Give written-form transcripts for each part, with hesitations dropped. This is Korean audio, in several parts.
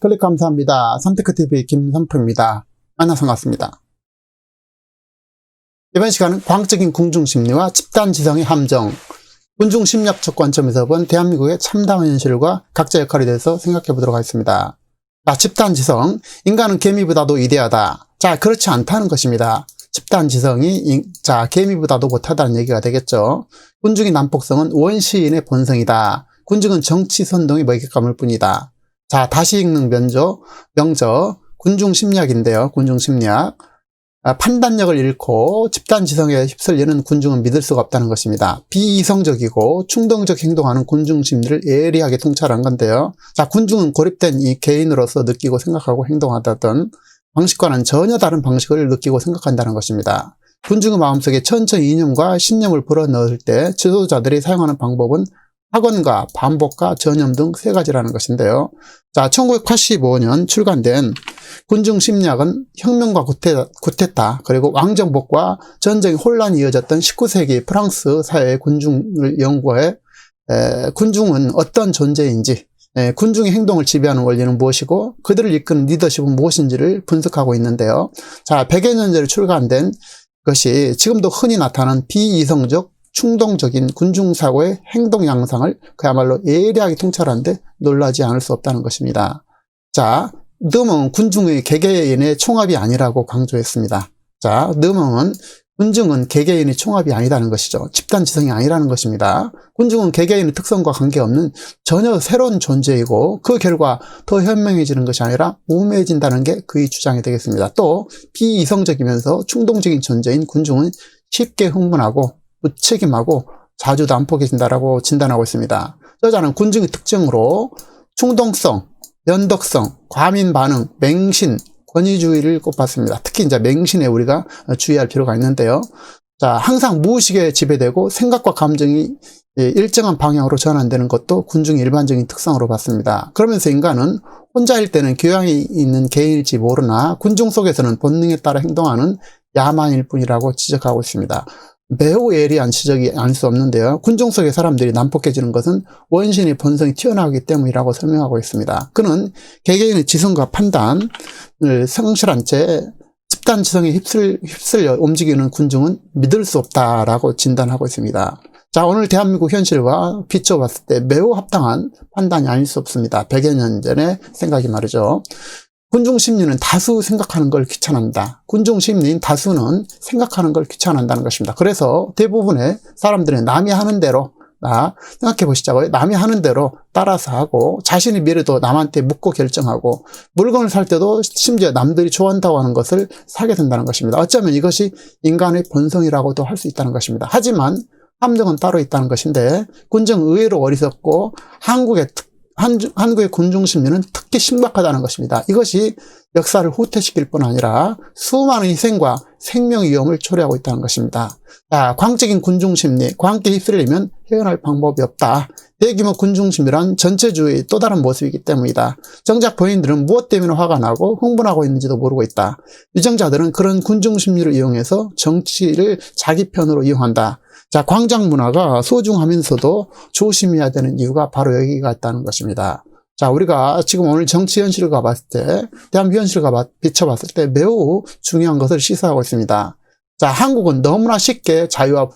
클릭 감사합니다. 삼테크TV 김선표입니다. 만나서 반갑습니다. 이번 시간은 과학적인 궁중심리와 집단지성의 함정, 군중심리학적 관점에서 본 대한민국의 참담한 현실과 각자 역할에 대해서 생각해 보도록 하겠습니다. 자, 집단지성, 인간은 개미보다도 위대하다. 자, 그렇지 않다는 것입니다. 집단지성이 개미보다도 못하다는 얘기가 되겠죠. 군중의 난폭성은 원시인의 본성이다. 군중은 정치 선동의 먹잇감일 뿐이다. 자, 다시 읽는 명저 군중심리학인데요. 군중심리학. 판단력을 잃고 집단지성에 휩쓸리는 군중은 믿을 수가 없다는 것입니다. 비이성적이고 충동적 행동하는 군중심리를 예리하게 통찰한 건데요. 자, 군중은 고립된 이 개인으로서 느끼고 생각하고 행동하던 방식과는 전혀 다른 방식을 느끼고 생각한다는 것입니다. 군중의 마음속에 천천히 이념과 신념을 불어넣을 때 지도자들이 사용하는 방법은 학원과 반복과 전염 등 세 가지라는 것인데요. 자, 1985년 출간된 군중심리학은 혁명과 구테타 그리고 왕정복과 전쟁의 혼란이 이어졌던 19세기 프랑스 사회의 군중을 연구해 군중은 어떤 존재인지, 군중의 행동을 지배하는 원리는 무엇이고 그들을 이끄는 리더십은 무엇인지를 분석하고 있는데요. 자, 100여 년 전에 출간된 것이 지금도 흔히 나타나는 비이성적 충동적인 군중사고의 행동 양상을 그야말로 예리하게 통찰하는데 놀라지 않을 수 없다는 것입니다. 자, 느멍은 군중의 개개인의 총합이 아니라고 강조했습니다. 자, 느멍은 군중은 개개인의 총합이 아니라는 것이죠. 집단지성이 아니라는 것입니다. 군중은 개개인의 특성과 관계없는 전혀 새로운 존재이고 그 결과 더 현명해지는 것이 아니라 우매해진다는 게 그의 주장이 되겠습니다. 또 비이성적이면서 충동적인 존재인 군중은 쉽게 흥분하고 무책임하고 자주 난폭해진다라고 진단하고 있습니다. 저자는 군중의 특징으로 충동성, 연덕성, 과민 반응, 맹신, 권위주의를 꼽았습니다. 특히 이제 맹신에 우리가 주의할 필요가 있는데요. 자, 항상 무의식에 지배되고 생각과 감정이 일정한 방향으로 전환되는 것도 군중의 일반적인 특성으로 봤습니다. 그러면서 인간은 혼자일 때는 교양이 있는 개인일지 모르나 군중 속에서는 본능에 따라 행동하는 야만일 뿐이라고 지적하고 있습니다. 매우 예리한 지적이 아닐 수 없는데요. 군중 속의 사람들이 난폭해지는 것은 원신의 본성이 튀어나오기 때문이라고 설명하고 있습니다. 그는 개개인의 지성과 판단을 상실한 채 집단지성에 휩쓸려 움직이는 군중은 믿을 수 없다라고 진단하고 있습니다. 자, 오늘 대한민국 현실과 비춰봤을 때 매우 합당한 판단이 아닐 수 없습니다. 100여 년 전의 생각이 말이죠. 군중심리는 다수 생각하는 걸 귀찮아한다. 군중심리인 다수는 생각하는 걸 귀찮아한다는 것입니다. 그래서 대부분의 사람들은 남이 하는 대로, 생각해 보시자고요. 남이 하는 대로 따라서 하고 자신의 미래도 남한테 묻고 결정하고 물건을 살 때도 심지어 남들이 좋아한다고 하는 것을 사게 된다는 것입니다. 어쩌면 이것이 인간의 본성이라고도 할 수 있다는 것입니다. 하지만 함정은 따로 있다는 것인데 군중 의외로 어리석고 한국의 군중심리는 특히 신박하다는 것입니다. 이것이 역사를 후퇴시킬 뿐 아니라 수많은 희생과 생명 위험을 초래하고 있다는 것입니다. 자, 광적인 군중심리, 광기에 휩쓸리면 헤어날 방법이 없다. 대규모 군중심리란 전체주의의 또 다른 모습이기 때문이다. 정작 본인들은 무엇 때문에 화가 나고 흥분하고 있는지도 모르고 있다. 유정자들은 그런 군중심리를 이용해서 정치를 자기 편으로 이용한다. 자, 광장 문화가 소중하면서도 조심해야 되는 이유가 바로 여기가 있다는 것입니다. 자, 우리가 지금 오늘 정치 현실을 봤을 때, 대한민국 현실을 비춰봤을 때 매우 중요한 것을 시사하고 있습니다. 자, 한국은 너무나 쉽게 자유와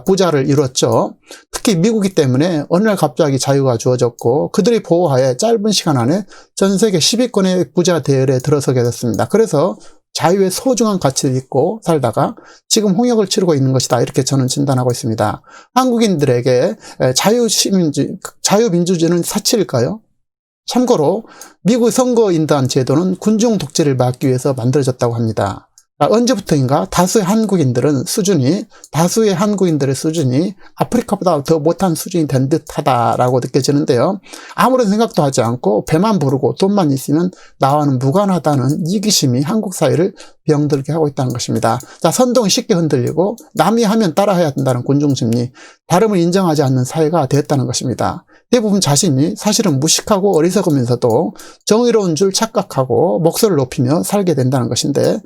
부자를 이뤘죠. 특히 미국이 때문에 어느 날 갑자기 자유가 주어졌고 그들의 보호하에 짧은 시간 안에 전 세계 10위권의 부자 대열에 들어서게 됐습니다. 그래서 자유의 소중한 가치를 잊고 살다가 지금 홍역을 치르고 있는 것이다. 이렇게 저는 진단하고 있습니다. 한국인들에게 자유민주주의는 사치일까요? 참고로 미국 선거인단 제도는 군중 독재를 막기 위해서 만들어졌다고 합니다. 언제부터인가 다수의 한국인들의 수준이 아프리카보다 더 못한 수준이 된 듯하다라고 느껴지는데요. 아무런 생각도 하지 않고 배만 부르고 돈만 있으면 나와는 무관하다는 이기심이 한국 사회를 병들게 하고 있다는 것입니다. 자, 선동이 쉽게 흔들리고 남이 하면 따라해야 된다는 군중심리, 다름을 인정하지 않는 사회가 되었다는 것입니다. 대부분 자신이 사실은 무식하고 어리석으면서도 정의로운 줄 착각하고 목소리를 높이며 살게 된다는 것인데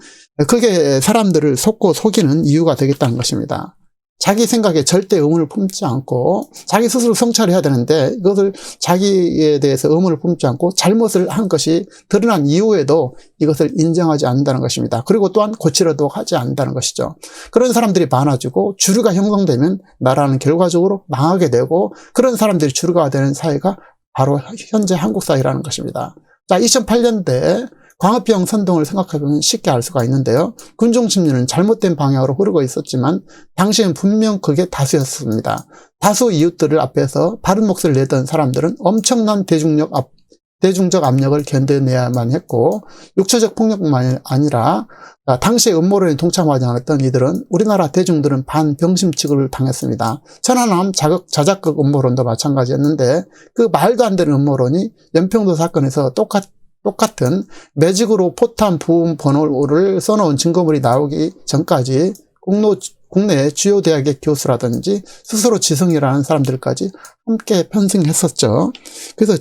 그게 사람들을 속고 속이는 이유가 되겠다는 것입니다. 자기 생각에 절대 의문을 품지 않고 자기 스스로 성찰을 해야 되는데 이것을 자기에 대해서 의문을 품지 않고 잘못을 한 것이 드러난 이후에도 이것을 인정하지 않는다는 것입니다. 그리고 또한 고치려도 하지 않는다는 것이죠. 그런 사람들이 많아지고 주류가 형성되면 나라는 결과적으로 망하게 되고 그런 사람들이 주류가 되는 사회가 바로 현재 한국 사회라는 것입니다. 자, 2008년대 광우병 선동을 생각해보면 쉽게 알 수가 있는데요. 군중심리는 잘못된 방향으로 흐르고 있었지만 당시엔 분명 그게 다수였습니다. 다수 이웃들을 앞에서 바른 목소리를 내던 사람들은 엄청난 대중적 압력을 견뎌내야만 했고 육체적 폭력만 아니라 당시에 음모론에 동참하지 않았던 이들은 우리나라 대중들은 반병심 취급을 당했습니다. 천안함 자작극 음모론도 마찬가지였는데 그 말도 안 되는 음모론이 연평도 사건에서 똑같은 매직으로 포탄 부음 번호를 써놓은 증거물이 나오기 전까지 국내 주요 대학의 교수라든지 스스로 지성이라는 사람들까지 함께 편승했었죠. 그래서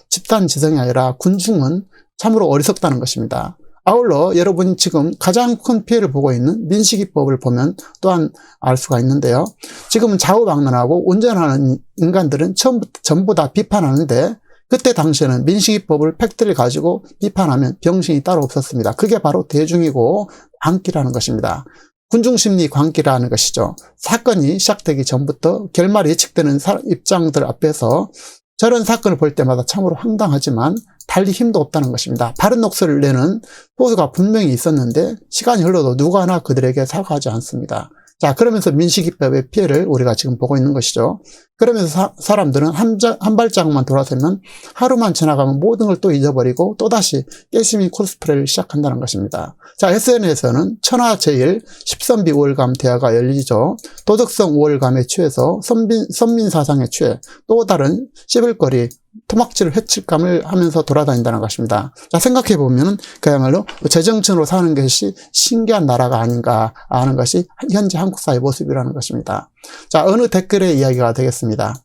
집단 지성이 아니라 군중은 참으로 어리석다는 것입니다. 아울러 여러분이 지금 가장 큰 피해를 보고 있는 민식이법을 보면 또한 알 수가 있는데요. 지금은 좌우방면하고 운전하는 인간들은 전부 다 비판하는데 그때 당시에는 민식이법을 팩트를 가지고 비판하면 병신이 따로 없었습니다. 그게 바로 대중이고 광기라는 것입니다. 군중심리 광기라는 것이죠. 사건이 시작되기 전부터 결말이 예측되는 입장들 앞에서 저런 사건을 볼 때마다 참으로 황당하지만 달리 힘도 없다는 것입니다. 바른 목소리를 내는 보수가 분명히 있었는데 시간이 흘러도 누가 하나 그들에게 사과하지 않습니다. 자, 그러면서 민식이법의 피해를 우리가 지금 보고 있는 것이죠. 그러면서 사람들은 한 발자국만 돌아서면 하루만 지나가면 모든 걸 또 잊어버리고 또다시 깨심이 코스프레를 시작한다는 것입니다. 자, SNS에서는 천하제일 10선비 우월감 대화가 열리죠. 도덕성 우월감에 취해서 선민 사상에 취해 또 다른 씹을거리 토막질 회칠감을 하면서 돌아다닌다는 것입니다. 자, 생각해보면 그야말로 제정신으로 사는 것이 신기한 나라가 아닌가 하는 것이 현재 한국 사회 모습이라는 것입니다. 자, 어느 댓글의 이야기가 되겠습니다.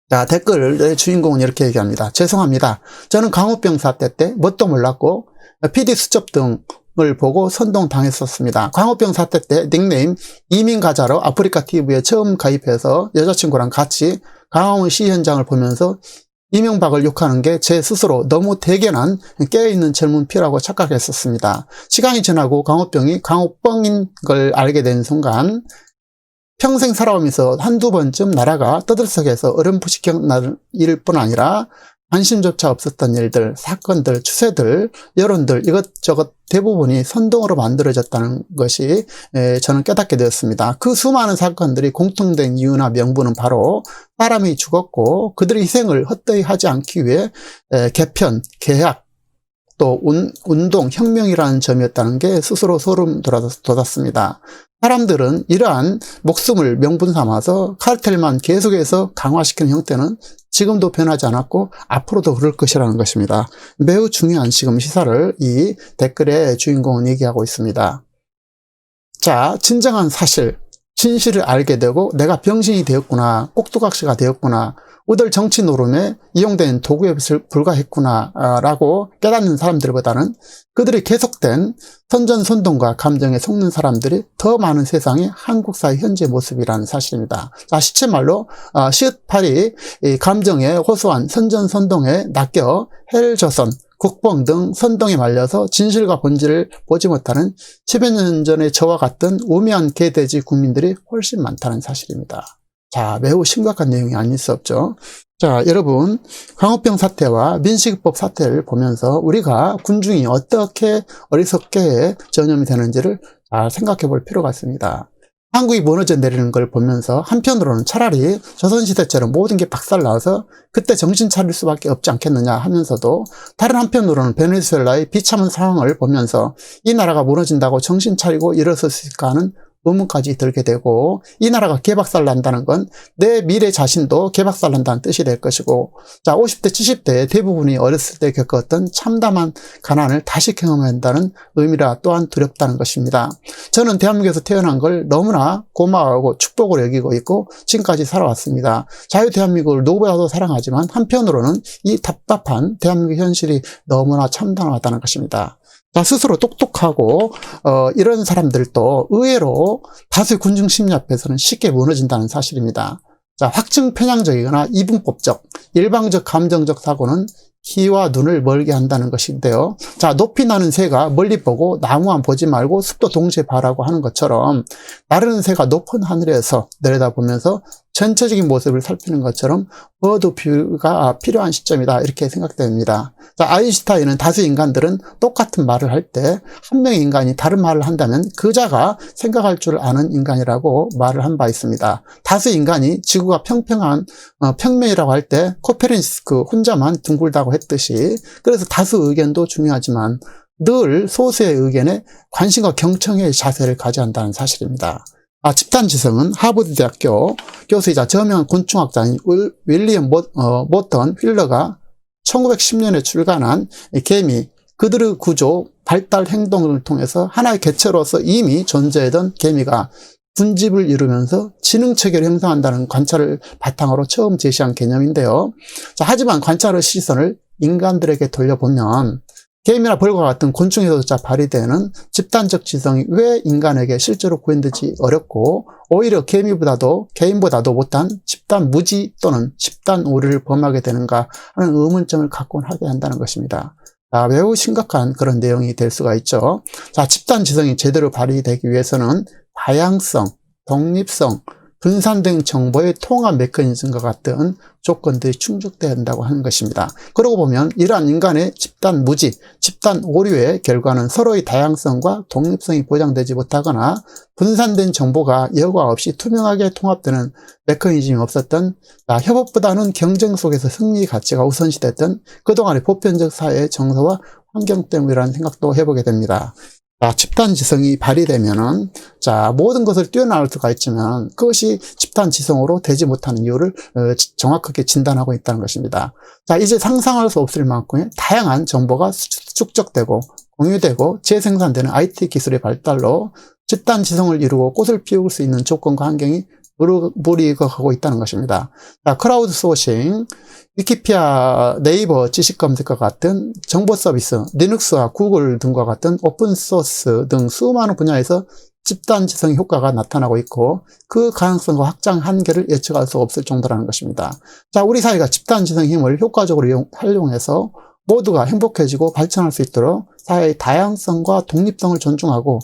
자, 댓글의 주인공은 이렇게 얘기합니다. 죄송합니다. 저는 광우병 사태 때 뭣도 몰랐고 PD 수첩 등을 보고 선동당했었습니다. 광우병 사태 때 닉네임 이민가자로 아프리카TV에 처음 가입해서 여자친구랑 같이 광화문시 현장을 보면서 이명박을 욕하는 게 제 스스로 너무 대견한 깨어있는 젊은 피라고 착각했었습니다. 시간이 지나고 광우병이 광우병인 걸 알게 된 순간 평생 살아오면서 한두 번쯤 나라가 떠들썩해서 어렴풋이 기억날 일뿐 아니라 관심조차 없었던 일들, 사건들, 추세들, 여론들 이것저것 대부분이 선동으로 만들어졌다는 것이 저는 깨닫게 되었습니다. 그 수많은 사건들이 공통된 이유나 명분은 바로 사람이 죽었고 그들의 희생을 헛되이 하지 않기 위해 개편, 계약, 또 운동, 혁명이라는 점이었다는 게 스스로 소름 돋았습니다. 사람들은 이러한 목숨을 명분 삼아서 카르텔만 계속해서 강화시키는 형태는 지금도 변하지 않았고 앞으로도 그럴 것이라는 것입니다. 매우 중요한 지금 시사를 이 댓글의 주인공은 얘기하고 있습니다. 자, 진정한 사실, 진실을 알게 되고 내가 병신이 되었구나, 꼭두각시가 되었구나, 오들 정치 노름에 이용된 도구에 불과했구나 라고 깨닫는 사람들보다는 그들이 계속된 선전선동과 감정에 속는 사람들이 더 많은 세상의 한국 사회 현재 모습이라는 사실입니다. 자, 시체말로 시읒팔이 감정에 호소한 선전선동에 낚여 헬조선, 국뽕 등 선동에 말려서 진실과 본질을 보지 못하는 10여 년 전의 저와 같은 우매한 개돼지 국민들이 훨씬 많다는 사실입니다. 자, 매우 심각한 내용이 아닐 수 없죠. 자, 여러분, 광우병 사태와 민식이법 사태를 보면서 우리가 군중이 어떻게 어리석게 전염이 되는지를 잘 생각해 볼 필요가 있습니다. 한국이 무너져 내리는 걸 보면서 한편으로는 차라리 조선시대처럼 모든 게 박살나서 그때 정신 차릴 수밖에 없지 않겠느냐 하면서도 다른 한편으로는 베네수엘라의 비참한 상황을 보면서 이 나라가 무너진다고 정신 차리고 일어설 수 있을까 하는 의문까지 들게 되고 이 나라가 개박살 난다는 건 내 미래 자신도 개박살 난다는 뜻이 될 것이고 자 50대 70대 대부분이 어렸을 때 겪었던 참담한 가난을 다시 경험한다는 의미라 또한 두렵다는 것입니다. 저는 대한민국에서 태어난 걸 너무나 고마워하고 축복으로 여기고 있고 지금까지 살아왔습니다. 자유 대한민국을 누구보다도 사랑하지만 한편으로는 이 답답한 대한민국 현실이 너무나 참담하다는 것입니다. 자, 스스로 똑똑하고 이런 사람들도 의외로 다수의 군중 심리 앞에서는 쉽게 무너진다는 사실입니다. 자, 확증 편향적이거나 이분법적, 일방적 감정적 사고는 귀와 눈을 멀게 한다는 것인데요. 자, 높이 나는 새가 멀리 보고 나무만 보지 말고 숲도 동시에 바라고 하는 것처럼, 나르는 새가 높은 하늘에서 내려다보면서 전체적인 모습을 살피는 것처럼 버드뷰가 필요한 시점이다, 이렇게 생각됩니다. 자, 아인슈타인은 다수 인간들은 똑같은 말을 할 때 한 명의 인간이 다른 말을 한다면 그자가 생각할 줄 아는 인간이라고 말을 한 바 있습니다. 다수 인간이 지구가 평면이라고 할 때 코페르니쿠스 혼자만 둥글다고 했듯이, 그래서 다수 의견도 중요하지만 늘 소수의 의견에 관심과 경청의 자세를 가져야 한다는 사실입니다. 집단지성은 하버드대학교 교수이자 저명한 곤충학자인 윌리엄 모턴 휠러가 1910년에 출간한 개미, 그들의 구조, 발달 행동을 통해서 하나의 개체로서 이미 존재하던 개미가 군집을 이루면서 지능 체계를 형성한다는 관찰을 바탕으로 처음 제시한 개념인데요. 자, 하지만 관찰의 시선을 인간들에게 돌려보면 개미나 벌과 같은 곤충에서조차 발휘되는 집단적 지성이 왜 인간에게 실제로 구현되지 어렵고 오히려 개인보다도 못한 집단 무지 또는 집단 오류를 범하게 되는가 하는 의문점을 갖곤 하게 한다는 것입니다. 매우 심각한 그런 내용이 될 수가 있죠. 자, 집단 지성이 제대로 발휘되기 위해서는 다양성, 독립성, 분산 등 정보의 통합 메커니즘과 같은 조건들이 충족돼야 한다고 하는 것입니다. 그러고 보면 이러한 인간의 집단 무지, 집단 오류의 결과는 서로의 다양성과 독립성이 보장되지 못하거나 분산된 정보가 여과 없이 투명하게 통합되는 메커니즘이 없었던, 협업보다는 경쟁 속에서 승리 가치가 우선시됐던 그동안의 보편적 사회의 정서와 환경 때문이라는 생각도 해보게 됩니다. 집단 지성이 발휘되면은, 모든 것을 뛰어넘을 수가 있지만 그것이 집단 지성으로 되지 못하는 이유를 정확하게 진단하고 있다는 것입니다. 이제 상상할 수 없을 만큼의 다양한 정보가 축적되고 공유되고 재생산되는 IT 기술의 발달로 집단 지성을 이루고 꽃을 피울 수 있는 조건과 환경이 무르익어가고 있다는 것입니다. 크라우드 소싱, 위키피디아, 네이버 지식검색과 같은 정보 서비스, 리눅스와 구글 등과 같은 오픈소스 등 수많은 분야에서 집단 지성 효과가 나타나고 있고 그 가능성과 확장 한계를 예측할 수 없을 정도라는 것입니다. 우리 사회가 집단 지성 힘을 효과적으로 활용해서 모두가 행복해지고 발전할 수 있도록 사회의 다양성과 독립성을 존중하고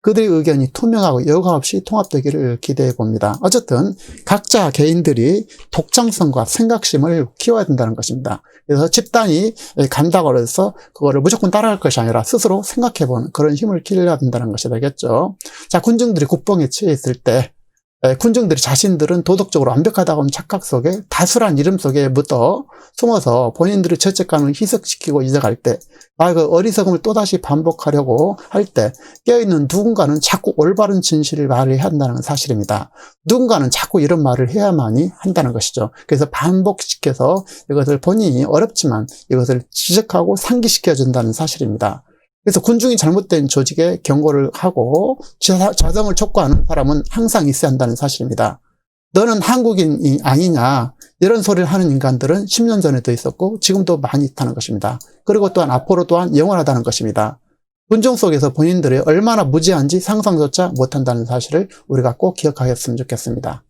그들의 의견이 투명하고 여과 없이 통합되기를 기대해 봅니다. 어쨌든 각자 개인들이 독창성과 생각심을 키워야 된다는 것입니다. 그래서 집단이 간다고 해서 그거를 무조건 따라갈 것이 아니라 스스로 생각해보는 그런 힘을 길러야 된다는 것이 되겠죠. 군중들이 국뽕에 취해 있을 때 군중들이 자신들은 도덕적으로 완벽하다고 하는 착각 속에 다수란 이름 속에 묻어 숨어서 본인들의 죄책감을 희석시키고 잊어갈 때, 그 어리석음을 또다시 반복하려고 할 때 깨어있는 누군가는 자꾸 올바른 진실을 말해야 한다는 사실입니다. 누군가는 자꾸 이런 말을 해야만이 한다는 것이죠. 그래서 반복시켜서 이것을 본인이 어렵지만 이것을 지적하고 상기시켜준다는 사실입니다. 그래서 군중이 잘못된 조직에 경고를 하고 자성을 촉구하는 사람은 항상 있어야 한다는 사실입니다. 너는 한국인이 아니냐, 이런 소리를 하는 인간들은 10년 전에도 있었고 지금도 많이 있다는 것입니다. 그리고 또한 앞으로 또한 영원하다는 것입니다. 군중 속에서 본인들이 얼마나 무지한지 상상조차 못한다는 사실을 우리가 꼭 기억하였으면 좋겠습니다.